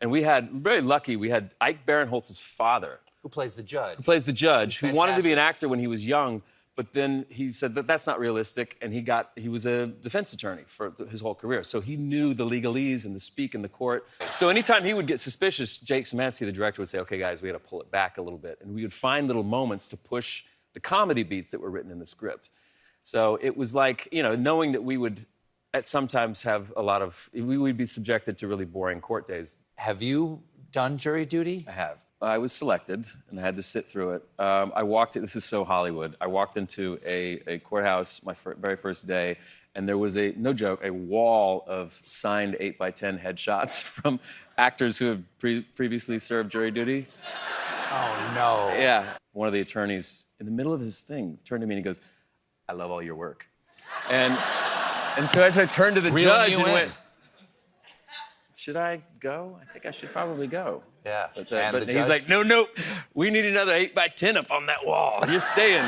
And we had, very lucky, we had Ike Barinholtz's father. Who plays the judge. Who plays the judge, who wanted to be an Fantastic. actor when he was young, but then he said that that's not realistic, and he was a defense attorney for his whole career. So he knew the legalese and the speak in the court. So anytime he would get suspicious, Jake Szymanski, the director, would say, okay, guys, we got to pull it back a little bit. And we would find little moments to push the comedy beats that were written in the script. So it was like, you know, knowing that we would at sometimes have we would be subjected to really boring court days. Have you done jury duty? I have. I was selected, and I had to sit through it. This is so Hollywood. I walked into a courthouse my very first day, and there was no joke, a wall of signed 8x10 headshots from actors who have previously served jury duty. Oh, no. Yeah. One of the attorneys, in the middle of his thing, turned to me and he goes, I love all your work. And so as I turned to the judge and went, should I go? I think I should probably go. Yeah. But he's like, no, we need another 8x10 up on that wall. You're staying.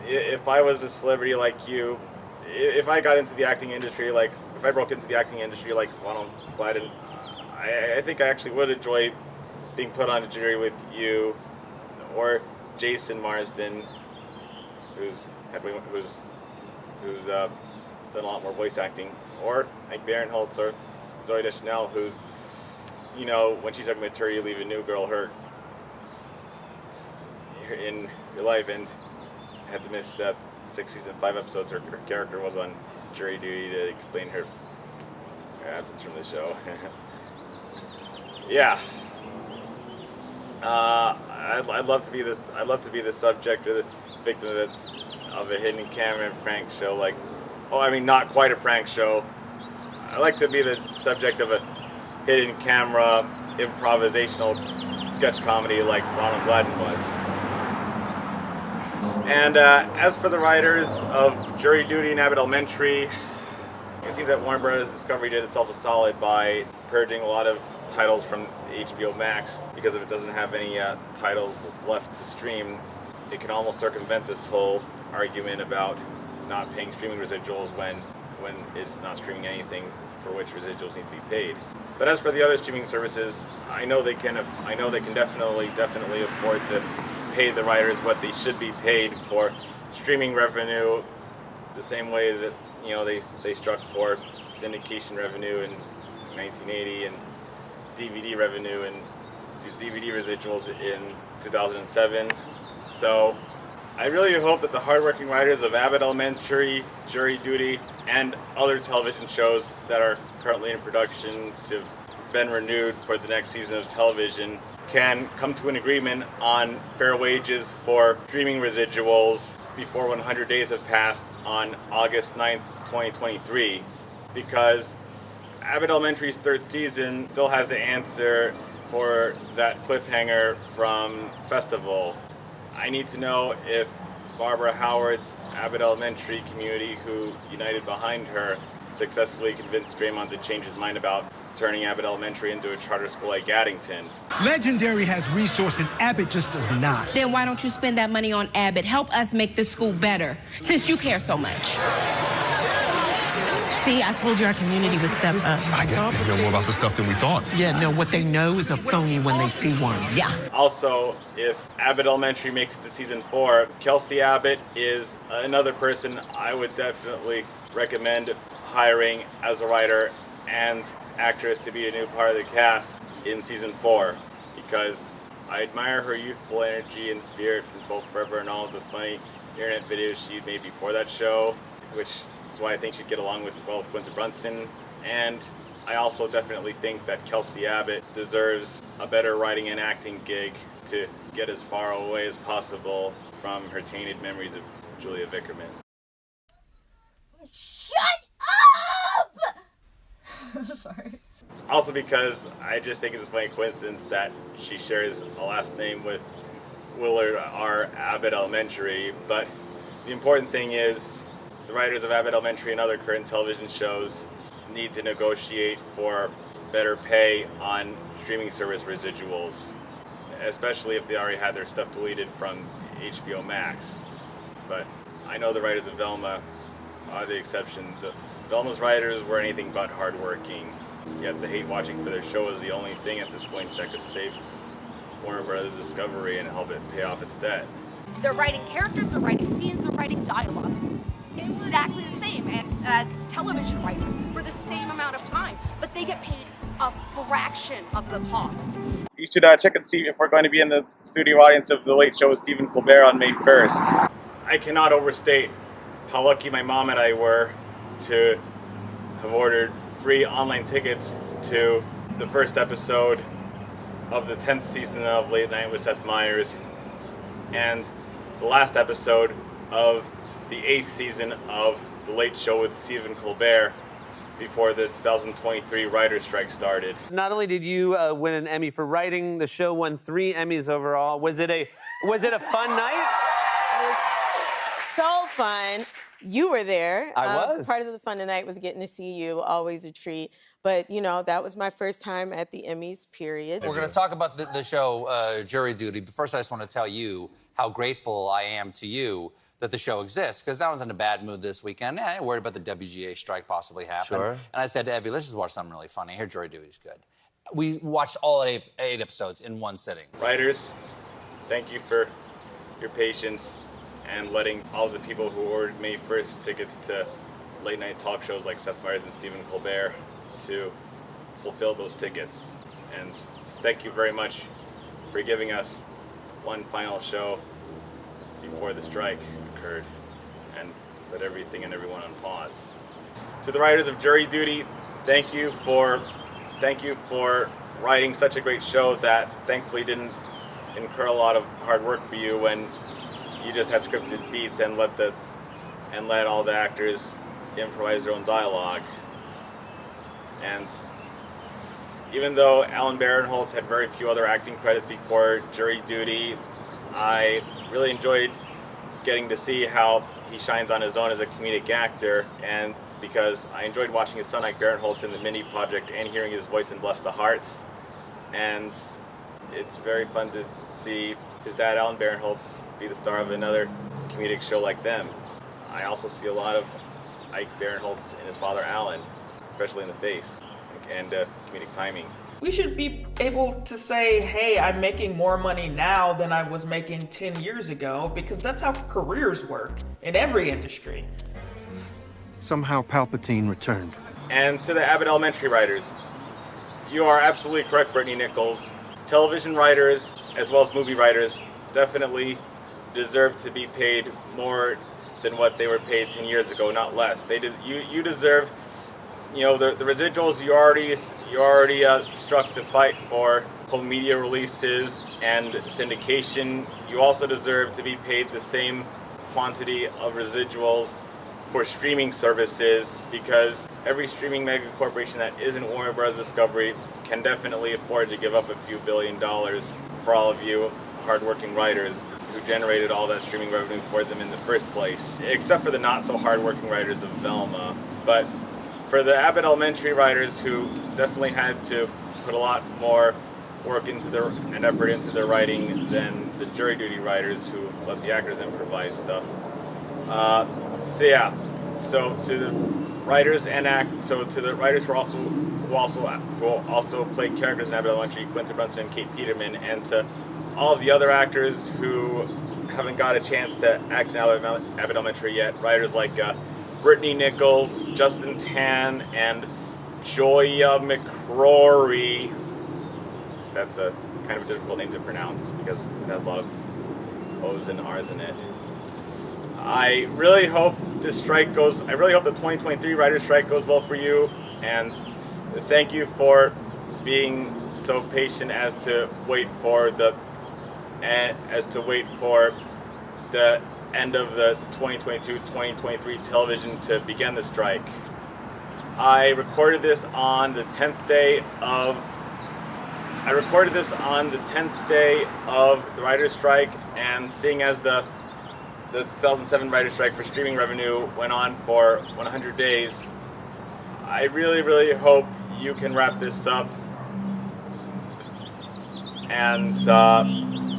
If I was a celebrity like you, if I got into the acting industry, if I broke into the acting industry like Ronald Gladden, I think I actually would enjoy being put on a jury with you or Jason Marsden, who's done a lot more voice acting, or Ike Barinholtz or Zooey Deschanel, who's, you know, when she took maternity leave, a new girl hurt in your life and had to miss 6 seasons, 5 episodes. Her character was on jury duty to explain her absence from the show. Yeah. I'd love to be this. I'd love to be the subject or the victim of a hidden camera and prank show. Not quite a prank show. I like to be the subject of a hidden camera improvisational sketch comedy like Ronald Gladden was. And as for the writers of Jury Duty and Abbott Elementary, it seems that Warner Bros. Discovery did itself a solid by purging a lot of titles from HBO Max, because if it doesn't have any titles left to stream, it can almost circumvent this whole argument about not paying streaming residuals when it's not streaming anything for which residuals need to be paid. But as for the other streaming services, I know they can definitely afford to pay the writers what they should be paid for streaming revenue, the same way that, you know, they struck for syndication revenue in 1980 and DVD revenue and DVD residuals in 2007. So I really hope that the hardworking writers of Abbott Elementary, Jury Duty, and other television shows that are currently in production to have been renewed for the next season of television can come to an agreement on fair wages for streaming residuals before 100 days have passed on August 9th, 2023, because Abbott Elementary's 3rd season still has the answer for that cliffhanger from Festival. I need to know if Barbara Howard's Abbott Elementary community, who united behind her, successfully convinced Draymond to change his mind about turning Abbott Elementary into a charter school like Addington. Legendary has resources Abbott just does not. Then why don't you spend that money on Abbott? Help us make this school better, since you care so much. See, I told you our community would step up. I guess they know more about the stuff than we thought. Yeah, no, what they know is a phony when they see one. Yeah. Also, if Abbott Elementary makes it to season 4, Kelsey Abbott is another person I would definitely recommend hiring as a writer and actress to be a new part of the cast in season 4, because I admire her youthful energy and spirit from 12 Forever and all of the funny internet videos she made before that show, which is why I think she'd get along with Quincy Brunson. And I also definitely think that Kelsey Abbott deserves a better writing and acting gig to get as far away as possible from her tainted memories of Julia Vickerman. Shut up! Sorry. Also because I just think it's a funny coincidence that she shares a last name with Willard R. Abbott Elementary, but the important thing is the writers of Abbott Elementary and other current television shows need to negotiate for better pay on streaming service residuals, especially if they already had their stuff deleted from HBO Max. But I know the writers of Velma are the exception. Velma's writers were anything but hardworking. Yet the hate watching for their show is the only thing at this point that could save Warner Brothers Discovery and help it pay off its debt. They're writing characters, they're writing scenes, they're writing dialogue. It's exactly the same as television writers for the same amount of time, but they get paid a fraction of the cost. You should check and see if we're going to be in the studio audience of The Late Show with Stephen Colbert on May 1st. I cannot overstate how lucky my mom and I were to have ordered free online tickets to the first episode of the 10th season of Late Night with Seth Meyers and the last episode of the 8th season of The Late Show with Stephen Colbert before the 2023 writer's strike started. Not only did you win an Emmy for writing, the show won 3 Emmys overall. Was it a fun night? So fun. You were there. I was. Part of the fun tonight was getting to see you. Always a treat. But, you know, that was my first time at the Emmys, period. We're going to talk about the show Jury Duty, but first I just want to tell you how grateful I am to you that the show exists, because I was in a bad mood this weekend. I worried about the WGA strike possibly happening. Sure. And I said to Evie, let's just watch something really funny. Here, Jury Duty's good. We watched all 8 episodes in one sitting. Writers, thank you for your patience and letting all the people who ordered May 1st tickets to late night talk shows like Seth Meyers and Stephen Colbert to fulfill those tickets. And thank you very much for giving us one final show before the strike occurred and put everything and everyone on pause. To the writers of Jury Duty, thank you for writing such a great show that thankfully didn't incur a lot of hard work for you when you just had scripted beats and let all the actors improvise their own dialogue. And even though Alan Barinholtz had very few other acting credits before Jury Duty, I really enjoyed getting to see how he shines on his own as a comedic actor, and because I enjoyed watching his son Ike Barinholtz in the Mindy Project and hearing his voice in Bless the Hearts. And it's very fun to see his dad Alan Barinholtz be the star of another comedic show like them. I also see a lot of Ike Barinholtz in his father Alan, especially in the face and comedic timing. We should be able to say, hey, I'm making more money now than I was making 10 years ago, because that's how careers work in every industry. Somehow Palpatine returned. And to the Abbott Elementary writers, you are absolutely correct, Brittany Nichols. Television writers, as well as movie writers, definitely deserve to be paid more than what they were paid 10 years ago, not less. You deserve, you know, the residuals you already struck to fight for home media releases and syndication. You also deserve to be paid the same quantity of residuals for streaming services, because every streaming mega corporation that isn't Warner Bros. Discovery can definitely afford to give up a few $1 billion for all of you hardworking writers who generated all that streaming revenue for them in the first place, except for the not so hardworking writers of Velma. But for the Abbott Elementary writers who definitely had to put a lot more work into and effort into their writing than the Jury Duty writers who let the actors improvise stuff. So to the writers to the writers who also play characters in Abbott Elementary, Quincy Brunson and Kate Peterman, and to all of the other actors who haven't got a chance to act in Abbott Elementary yet, writers like Brittany Nichols, Justin Tan, and Joya McCrory. That's a kind of a difficult name to pronounce because it has a lot of O's and R's in it. I really hope the 2023 writer's strike goes well for you, and thank you for being so patient as to wait for the end of the 2022-2023 television to begin the strike. I recorded this on the 10th day of the writer's strike, and seeing as the 2007 writer's strike for streaming revenue went on for 100 days, I really, really hope you can wrap this up and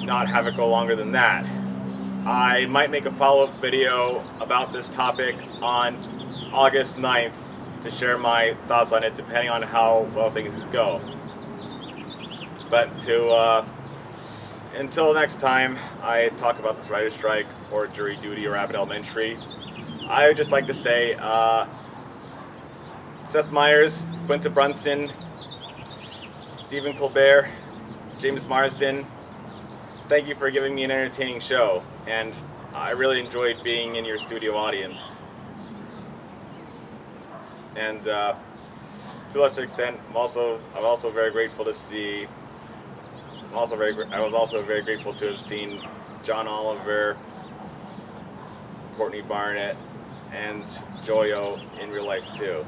not have it go longer than that. I might make a follow-up video about this topic on August 9th to share my thoughts on it depending on how well things go. But until next time I talk about this writer's strike or jury duty or Abbott Elementary, I would just like to say Seth Meyers, Quinta Brunson, Stephen Colbert, James Marsden, thank you for giving me an entertaining show, and I really enjoyed being in your studio audience. And to a lesser extent, I was also very grateful to have seen John Oliver, Courtney Barnett, and Joyo in real life too.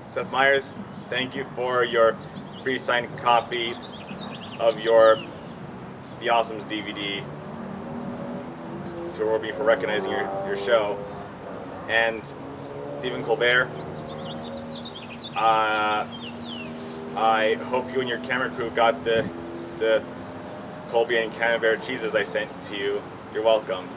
Seth Meyers, thank you for your free signed copy of The Awesomes DVD to reward me for recognizing your show. And Stephen Colbert, I hope you and your camera crew got the Colby and Camembert cheeses I sent to you. You're welcome.